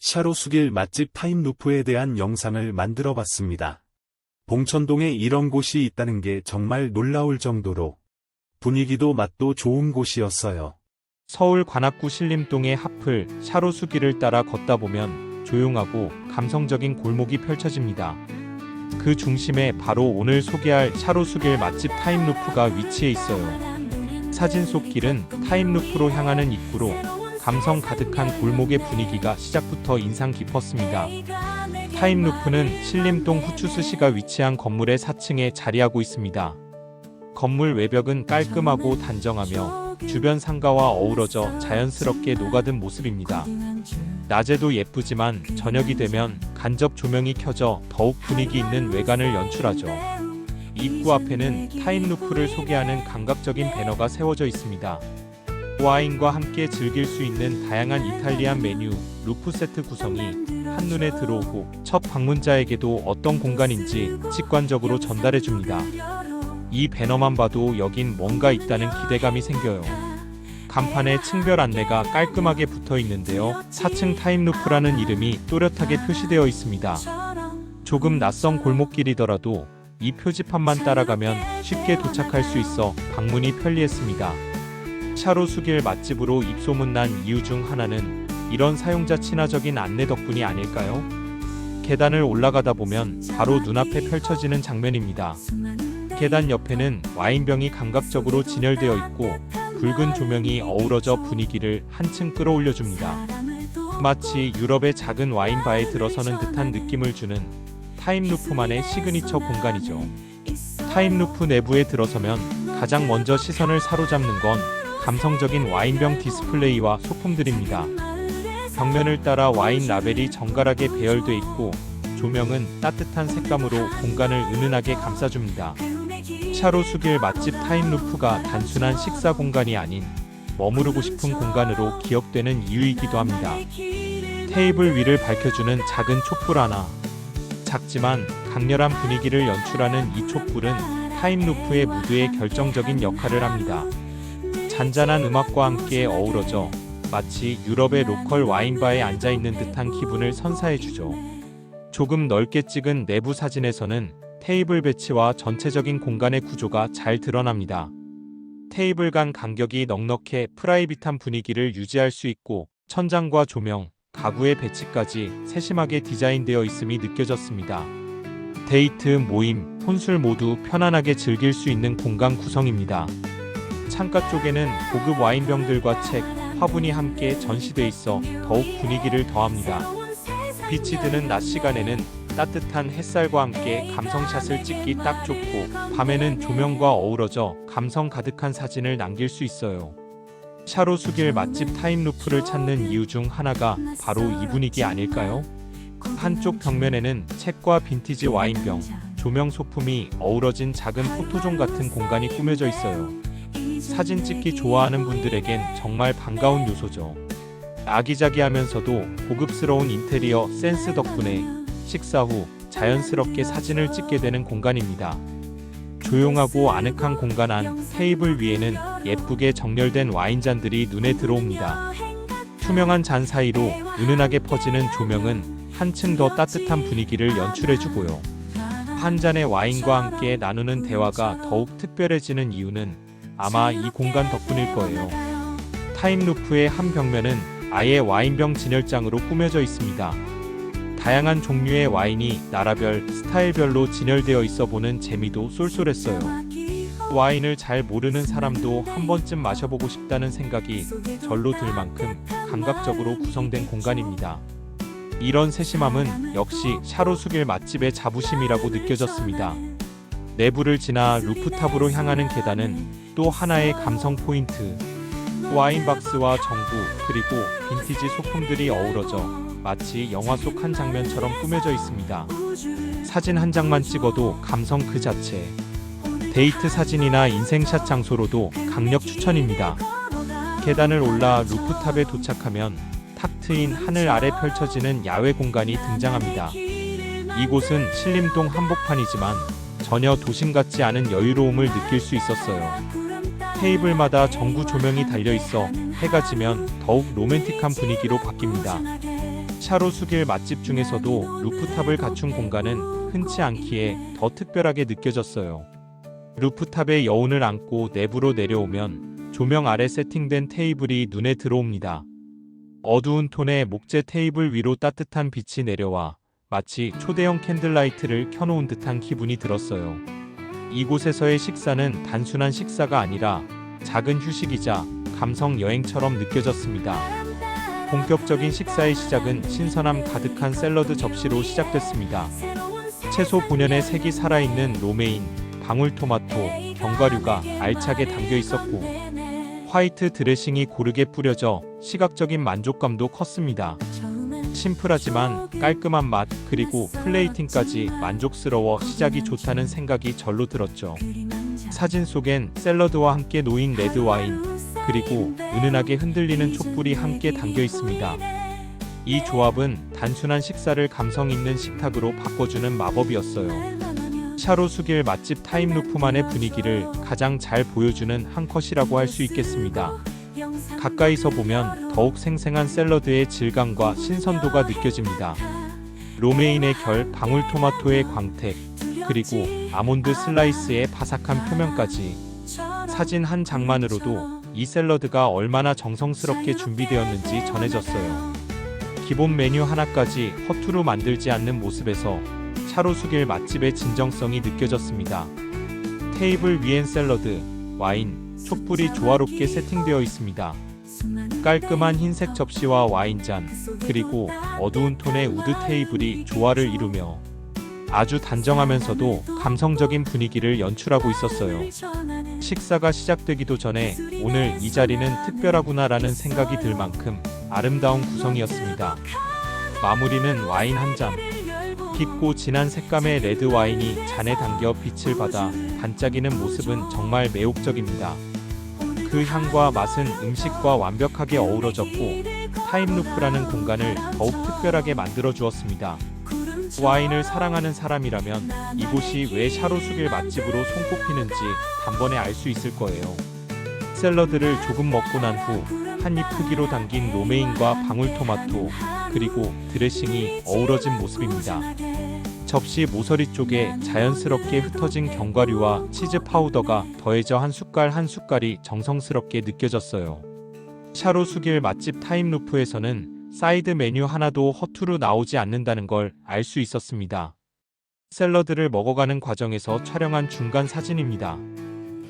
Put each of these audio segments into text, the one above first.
샤로수길 맛집 타임루프에 대한 영상을 만들어 봤습니다. 봉천동에 이런 곳이 있다는 게 정말 놀라울 정도로 분위기도 맛도 좋은 곳이었어요. 서울 관악구 신림동의 하플 샤로수길을 따라 걷다 보면 조용하고 감성적인 골목이 펼쳐집니다. 그 중심에 바로 오늘 소개할 샤로수길 맛집 타임루프가 위치해 있어요. 사진 속 길은 타임루프로 향하는 입구로 감성 가득한 골목의 분위기가 시작부터 인상 깊었습니다. 타임루프는 신림동 후추스시가 위치한 건물의 4층에 자리하고 있습니다. 건물 외벽은 깔끔하고 단정하며 주변 상가와 어우러져 자연스럽게 녹아든 모습입니다. 낮에도 예쁘지만 저녁이 되면 간접 조명이 켜져 더욱 분위기 있는 외관을 연출하죠. 입구 앞에는 타임루프를 소개하는 감각적인 배너가 세워져 있습니다. 와인과 함께 즐길 수 있는 다양한 이탈리안 메뉴, 루프 세트 구성이 한눈에 들어오고 첫 방문자에게도 어떤 공간인지 직관적으로 전달해줍니다. 이 배너만 봐도 여긴 뭔가 있다는 기대감이 생겨요. 간판에 층별 안내가 깔끔하게 붙어 있는데요. 4층 타임루프라는 이름이 또렷하게 표시되어 있습니다. 조금 낯선 골목길이더라도 이 표지판만 따라가면 쉽게 도착할 수 있어 방문이 편리했습니다. 샤로수길 맛집으로 입소문난 이유 중 하나는 이런 사용자 친화적인 안내 덕분이 아닐까요? 계단을 올라가다 보면 바로 눈앞에 펼쳐지는 장면입니다. 계단 옆에는 와인병이 감각적으로 진열되어 있고 붉은 조명이 어우러져 분위기를 한층 끌어올려줍니다. 마치 유럽의 작은 와인바에 들어서는 듯한 느낌을 주는 타임루프만의 시그니처 공간이죠. 타임루프 내부에 들어서면 가장 먼저 시선을 사로잡는 건 감성적인 와인병 디스플레이와 소품들입니다. 벽면을 따라 와인 라벨이 정갈하게 배열돼 있고 조명은 따뜻한 색감으로 공간을 은은하게 감싸줍니다. 샤로수길 맛집 타임루프가 단순한 식사 공간이 아닌 머무르고 싶은 공간으로 기억되는 이유이기도 합니다. 테이블 위를 밝혀주는 작은 촛불 하나. 작지만 강렬한 분위기를 연출하는 이 촛불은 타임루프의 무드에 결정적인 역할을 합니다. 잔잔한 음악과 함께 어우러져 마치 유럽의 로컬 와인바에 앉아있는 듯한 기분을 선사해주죠. 조금 넓게 찍은 내부 사진에서는 테이블 배치와 전체적인 공간의 구조가 잘 드러납니다. 테이블 간 간격이 넉넉해 프라이빗한 분위기를 유지할 수 있고 천장과 조명, 가구의 배치까지 세심하게 디자인되어 있음이 느껴졌습니다. 데이트, 모임, 혼술 모두 편안하게 즐길 수 있는 공간 구성입니다. 창가 쪽에는 고급 와인병들과 책, 화분이 함께 전시돼 있어 더욱 분위기를 더합니다. 빛이 드는 낮 시간에는 따뜻한 햇살과 함께 감성샷을 찍기 딱 좋고 밤에는 조명과 어우러져 감성 가득한 사진을 남길 수 있어요. 샤로수길 맛집 타임루프를 찾는 이유 중 하나가 바로 이 분위기 아닐까요? 한쪽 벽면에는 책과 빈티지 와인병, 조명 소품이 어우러진 작은 포토존 같은 공간이 꾸며져 있어요. 사진 찍기 좋아하는 분들에겐 정말 반가운 요소죠. 아기자기하면서도 고급스러운 인테리어 센스 덕분에 식사 후 자연스럽게 사진을 찍게 되는 공간입니다. 조용하고 아늑한 공간 안 테이블 위에는 예쁘게 정렬된 와인잔들이 눈에 들어옵니다. 투명한 잔 사이로 은은하게 퍼지는 조명은 한층 더 따뜻한 분위기를 연출해주고요. 한 잔의 와인과 함께 나누는 대화가 더욱 특별해지는 이유는 아마 이 공간 덕분일 거예요. 타임루프의 한 벽면은 아예 와인병 진열장으로 꾸며져 있습니다. 다양한 종류의 와인이 나라별, 스타일별로 진열되어 있어 보는 재미도 쏠쏠했어요. 와인을 잘 모르는 사람도 한 번쯤 마셔보고 싶다는 생각이 절로 들 만큼 감각적으로 구성된 공간입니다. 이런 세심함은 역시 샤로수길 맛집의 자부심이라고 느껴졌습니다. 내부를 지나 루프탑으로 향하는 계단은 또 하나의 감성 포인트. 와인박스와 전구 그리고 빈티지 소품들이 어우러져 마치 영화 속 한 장면처럼 꾸며져 있습니다. 사진 한 장만 찍어도 감성 그 자체. 데이트 사진이나 인생샷 장소로도 강력 추천입니다. 계단을 올라 루프탑에 도착하면 탁 트인 하늘 아래 펼쳐지는 야외 공간이 등장합니다. 이곳은 신림동 한복판이지만 전혀 도심 같지 않은 여유로움을 느낄 수 있었어요. 테이블마다 전구 조명이 달려있어 해가 지면 더욱 로맨틱한 분위기로 바뀝니다. 샤로수길 맛집 중에서도 루프탑을 갖춘 공간은 흔치 않기에 더 특별하게 느껴졌어요. 루프탑에 여운을 안고 내부로 내려오면 조명 아래 세팅된 테이블이 눈에 들어옵니다. 어두운 톤의 목재 테이블 위로 따뜻한 빛이 내려와 마치 초대형 캔들라이트를 켜놓은 듯한 기분이 들었어요. 이곳에서의 식사는 단순한 식사가 아니라 작은 휴식이자 감성 여행처럼 느껴졌습니다. 본격적인 식사의 시작은 신선함 가득한 샐러드 접시로 시작됐습니다. 채소 본연의 색이 살아있는 로메인, 방울토마토, 견과류가 알차게 담겨 있었고 화이트 드레싱이 고르게 뿌려져 시각적인 만족감도 컸습니다. 심플하지만 깔끔한 맛 그리고 플레이팅까지 만족스러워 시작이 좋다는 생각이 절로 들었죠. 사진 속엔 샐러드와 함께 놓인 레드 와인 그리고 은은하게 흔들리는 촛불이 함께 담겨 있습니다. 이 조합은 단순한 식사를 감성 있는 식탁으로 바꿔주는 마법이었어요. 샤로수길 맛집 타임루프만의 분위기를 가장 잘 보여주는 한 컷이라고 할 수 있겠습니다. 가까이서 보면 더욱 생생한 샐러드의 질감과 신선도가 느껴집니다. 로메인의 결, 방울토마토의 광택, 그리고 아몬드 슬라이스의 바삭한 표면까지 사진 한 장만으로도 이 샐러드가 얼마나 정성스럽게 준비되었는지 전해졌어요. 기본 메뉴 하나까지 허투루 만들지 않는 모습에서 샤로수길 맛집의 진정성이 느껴졌습니다. 테이블 위엔 샐러드, 와인, 촛불이 조화롭게 세팅되어 있습니다. 깔끔한 흰색 접시와 와인잔, 그리고 어두운 톤의 우드 테이블이 조화를 이루며 아주 단정하면서도 감성적인 분위기를 연출하고 있었어요. 식사가 시작되기도 전에 오늘 이 자리는 특별하구나라는 생각이 들 만큼 아름다운 구성이었습니다. 마무리는 와인 한 잔. 깊고 진한 색감의 레드 와인이 잔에 담겨 빛을 받아 반짝이는 모습은 정말 매혹적입니다. 그 향과 맛은 음식과 완벽하게 어우러졌고 타임루프라는 공간을 더욱 특별하게 만들어 주었습니다. 와인을 사랑하는 사람이라면 이곳이 왜 샤로수길 맛집으로 손꼽히는지 단번에 알 수 있을 거예요. 샐러드를 조금 먹고 난 후 한 입 크기로 담긴 로메인과 방울토마토 그리고 드레싱이 어우러진 모습입니다. 접시 모서리 쪽에 자연스럽게 흩어진 견과류와 치즈 파우더가 더해져 한 숟갈 한 숟갈이 정성스럽게 느껴졌어요. 샤로수길 맛집 타임루프에서는 사이드 메뉴 하나도 허투루 나오지 않는다는 걸 알 수 있었습니다. 샐러드를 먹어가는 과정에서 촬영한 중간 사진입니다.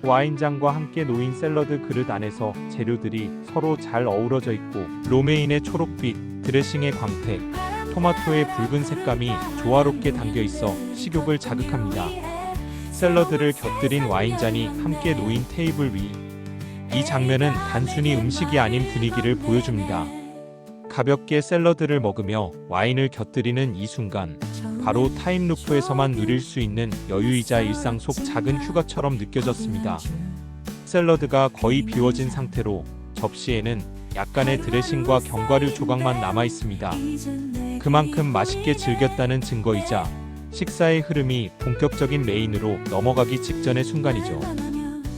와인잔과 함께 놓인 샐러드 그릇 안에서 재료들이 서로 잘 어우러져 있고 로메인의 초록빛, 드레싱의 광택, 토마토의 붉은 색감이 조화롭게 담겨 있어 식욕을 자극합니다. 샐러드를 곁들인 와인잔이 함께 놓인 테이블 위. 이 장면은 단순히 음식이 아닌 분위기를 보여줍니다. 가볍게 샐러드를 먹으며 와인을 곁들이는 이 순간, 바로 타임루프에서만 누릴 수 있는 여유이자 일상 속 작은 휴가처럼 느껴졌습니다. 샐러드가 거의 비워진 상태로 접시에는 약간의 드레싱과 견과류 조각만 남아 있습니다. 그만큼 맛있게 즐겼다는 증거이자 식사의 흐름이 본격적인 메인으로 넘어가기 직전의 순간이죠.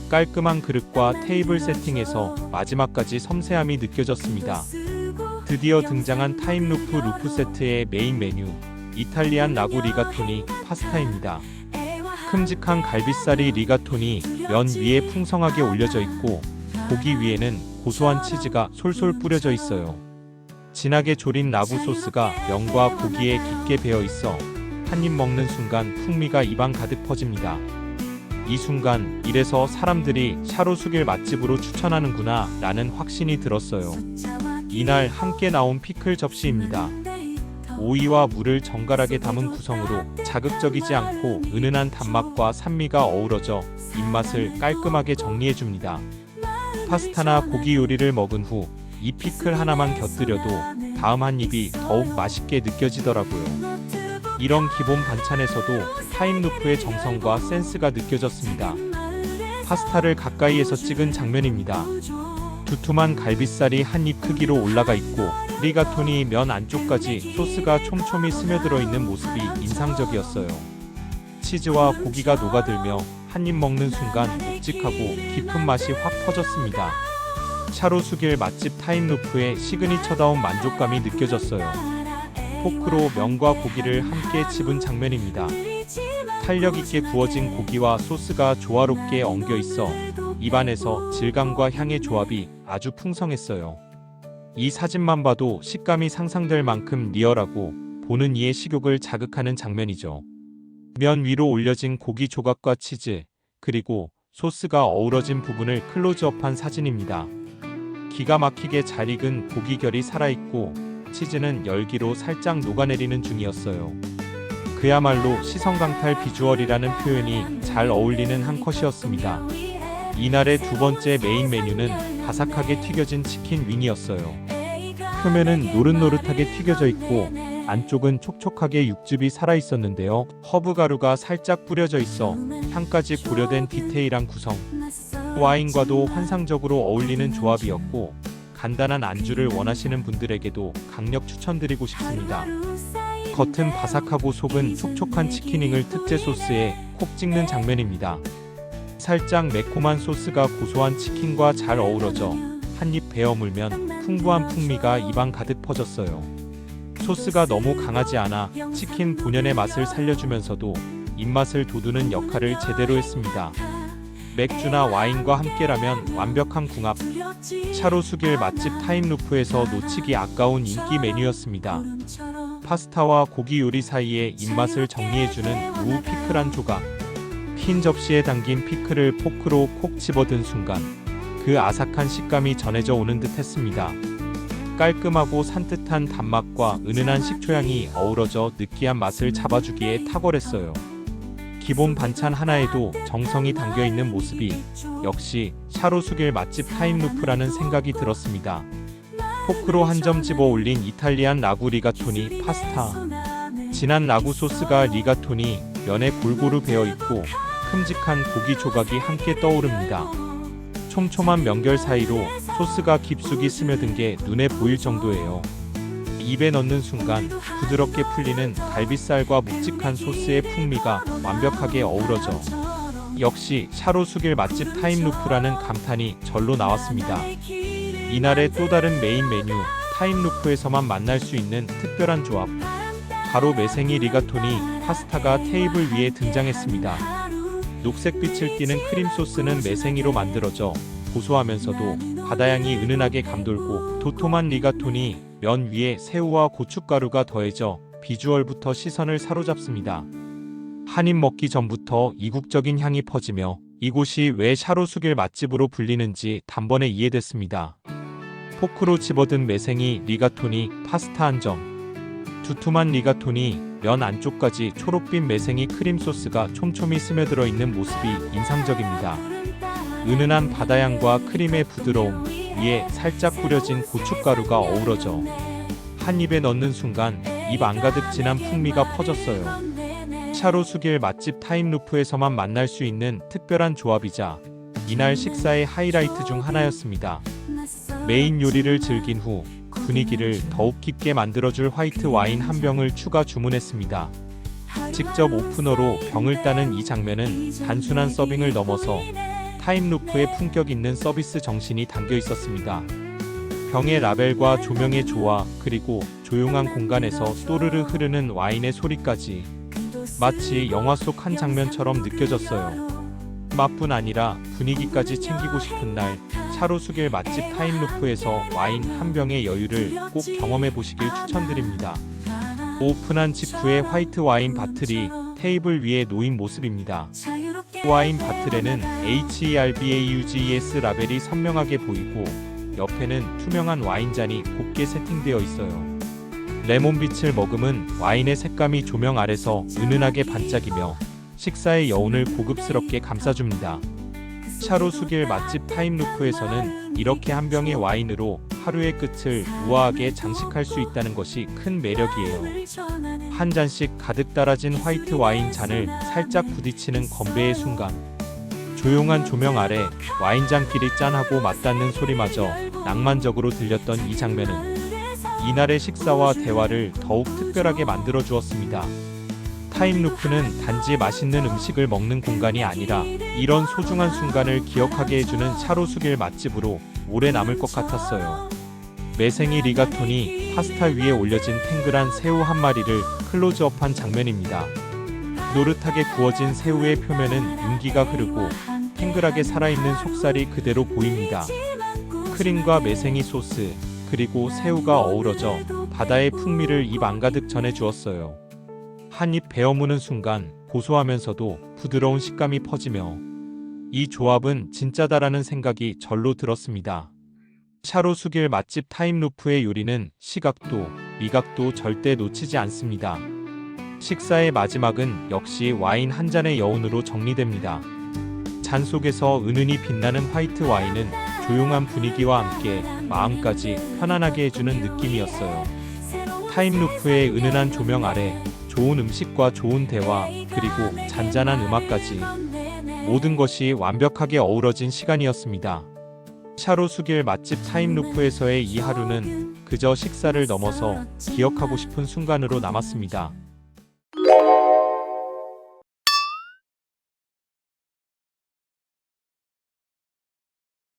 깔끔한 그릇과 테이블 세팅에서 마지막까지 섬세함이 느껴졌습니다. 드디어 등장한 타임루프 루프 세트의 메인 메뉴, 이탈리안 라구 리가토니 파스타입니다. 큼직한 갈비살이 리가토니 면 위에 풍성하게 올려져 있고 고기 위에는 고소한 치즈가 솔솔 뿌려져 있어요. 진하게 졸인 라구 소스가 면과 고기에 깊게 배어 있어 한 입 먹는 순간 풍미가 입안 가득 퍼집니다. 이 순간 이래서 사람들이 샤로수길 맛집으로 추천하는구나 라는 확신이 들었어요. 이날 함께 나온 피클 접시입니다. 오이와 물을 정갈하게 담은 구성으로 자극적이지 않고 은은한 단맛과 산미가 어우러져 입맛을 깔끔하게 정리해줍니다. 파스타나 고기 요리를 먹은 후 이 피클 하나만 곁들여도 다음 한 입이 더욱 맛있게 느껴지더라고요. 이런 기본 반찬에서도 타임루프의 정성과 센스가 느껴졌습니다. 파스타를 가까이에서 찍은 장면입니다. 두툼한 갈비살이 한 입 크기로 올라가 있고 리가토니 면 안쪽까지 소스가 촘촘히 스며들어 있는 모습이 인상적이었어요. 치즈와 고기가 녹아들며 한 입 먹는 순간 묵직하고 깊은 맛이 확 퍼졌습니다. 샤로수길 맛집 타임루프의 시그니처다운 만족감이 느껴졌어요. 포크로 면과 고기를 함께 집은 장면입니다. 탄력 있게 구워진 고기와 소스가 조화롭게 엉겨 있어 입안에서 질감과 향의 조합이 아주 풍성했어요. 이 사진만 봐도 식감이 상상될 만큼 리얼하고 보는 이의 식욕을 자극하는 장면이죠. 면 위로 올려진 고기 조각과 치즈, 그리고 소스가 어우러진 부분을 클로즈업한 사진입니다. 기가 막히게 잘 익은 고기 결이 살아있고 치즈는 열기로 살짝 녹아내리는 중이었어요. 그야말로 시선 강탈 비주얼이라는 표현이 잘 어울리는 한 컷이었습니다. 이날의 두 번째 메인 메뉴는 바삭하게 튀겨진 치킨 윙이었어요. 표면은 노릇노릇하게 튀겨져 있고 안쪽은 촉촉하게 육즙이 살아있었는데요. 허브 가루가 살짝 뿌려져 있어 향까지 고려된 디테일한 구성. 와인과도 환상적으로 어울리는 조합이었고 간단한 안주를 원하시는 분들에게도 강력 추천드리고 싶습니다. 겉은 바삭하고 속은 촉촉한 치킨윙을 특제 소스에 콕 찍는 장면입니다. 살짝 매콤한 소스가 고소한 치킨과 잘 어우러져 한입 베어 물면 풍부한 풍미가 입안 가득 퍼졌어요. 소스가 너무 강하지 않아 치킨 본연의 맛을 살려주면서도 입맛을 돋우는 역할을 제대로 했습니다. 맥주나 와인과 함께라면 완벽한 궁합. 샤로수길 맛집 타임루프에서 놓치기 아까운 인기 메뉴였습니다. 파스타와 고기 요리 사이에 입맛을 정리해주는 우우 피클 한 조각. 흰 접시에 담긴 피클을 포크로 콕 집어든 순간 그 아삭한 식감이 전해져 오는 듯 했습니다. 깔끔하고 산뜻한 단맛과 은은한 식초향이 어우러져 느끼한 맛을 잡아주기에 탁월했어요. 기본 반찬 하나에도 정성이 담겨있는 모습이 역시 샤로수길 맛집 타임루프라는 생각이 들었습니다. 포크로 한 점 집어 올린 이탈리안 라구 리가토니 파스타. 진한 라구 소스가 리가토니 면에 골고루 배어있고 큼직한 고기 조각이 함께 떠오릅니다. 촘촘한 면결 사이로 소스가 깊숙이 스며든 게 눈에 보일 정도예요. 입에 넣는 순간 부드럽게 풀리는 갈비살과 묵직한 소스의 풍미가 완벽하게 어우러져 역시 샤로수길 맛집 타임루프라는 감탄이 절로 나왔습니다. 이날의 또 다른 메인 메뉴 타임루프에서만 만날 수 있는 특별한 조합. 바로 매생이 리가토니 파스타가 테이블 위에 등장했습니다. 녹색빛을 띠는 크림 소스는 매생이로 만들어져 고소하면서도 바다향이 은은하게 감돌고 도톰한 리가토니 면 위에 새우와 고춧가루가 더해져 비주얼부터 시선을 사로잡습니다. 한입 먹기 전부터 이국적인 향이 퍼지며 이곳이 왜 샤로수길 맛집으로 불리는지 단번에 이해됐습니다. 포크로 집어든 매생이 리가토니 파스타 한 점. 두툼한 리가토니 면 안쪽까지 초록빛 매생이 크림 소스가 촘촘히 스며들어 있는 모습이 인상적입니다. 은은한 바다향과 크림의 부드러움 위에 살짝 뿌려진 고춧가루가 어우러져 한 입에 넣는 순간 입 안가득 진한 풍미가 퍼졌어요. 샤로수길 맛집 타임루프에서만 만날 수 있는 특별한 조합이자 이날 식사의 하이라이트 중 하나였습니다. 메인 요리를 즐긴 후 분위기를 더욱 깊게 만들어줄 화이트 와인 한 병을 추가 주문했습니다. 직접 오프너로 병을 따는 이 장면은 단순한 서빙을 넘어서 타임루프의 품격 있는 서비스 정신이 담겨 있었습니다. 병의 라벨과 조명의 조화, 그리고 조용한 공간에서 또르르 흐르는 와인의 소리까지 마치 영화 속 한 장면처럼 느껴졌어요. 맛뿐 아니라 분위기까지 챙기고 싶은 날 샤로수길 맛집 타임루프에서 와인 한 병의 여유를 꼭 경험해 보시길 추천드립니다. 오픈한 직후의 화이트 와인 바틀이 테이블 위에 놓인 모습입니다. 와인 바틀에는 HERBAUGES 라벨이 선명하게 보이고 옆에는 투명한 와인잔이 곱게 세팅되어 있어요. 레몬빛을 머금은 와인의 색감이 조명 아래서 은은하게 반짝이며 식사의 여운을 고급스럽게 감싸줍니다. 샤로수길 맛집 타임루프에서는 이렇게 한 병의 와인으로 하루의 끝을 우아하게 장식할 수 있다는 것이 큰 매력이에요. 한 잔씩 가득 따라진 화이트 와인 잔을 살짝 부딪히는 건배의 순간, 조용한 조명 아래 와인잔끼리 짠하고 맞닿는 소리마저 낭만적으로 들렸던 이 장면은 이날의 식사와 대화를 더욱 특별하게 만들어 주었습니다. 타임루프는 단지 맛있는 음식을 먹는 공간이 아니라 이런 소중한 순간을 기억하게 해주는 샤로수길 맛집으로 오래 남을 것 같았어요. 매생이 리가톤이 파스타 위에 올려진 탱글한 새우 한 마리를 클로즈업한 장면입니다. 노릇하게 구워진 새우의 표면은 윤기가 흐르고 탱글하게 살아있는 속살이 그대로 보입니다. 크림과 매생이 소스, 그리고 새우가 어우러져 바다의 풍미를 입 안가득 전해주었어요. 한 입 베어 무는 순간 고소하면서도 부드러운 식감이 퍼지며 이 조합은 진짜다라는 생각이 절로 들었습니다. 샤로수길 맛집 타임루프의 요리는 시각도 미각도 절대 놓치지 않습니다. 식사의 마지막은 역시 와인 한 잔의 여운으로 정리됩니다. 잔 속에서 은은히 빛나는 화이트 와인은 조용한 분위기와 함께 마음까지 편안하게 해주는 느낌이었어요. 타임루프의 은은한 조명 아래 좋은 음식과 좋은 대화, 그리고 잔잔한 음악까지 모든 것이 완벽하게 어우러진 시간이었습니다. 샤로수길 맛집 타임루프에서의 이 하루는 그저 식사를 넘어서 기억하고 싶은 순간으로 남았습니다.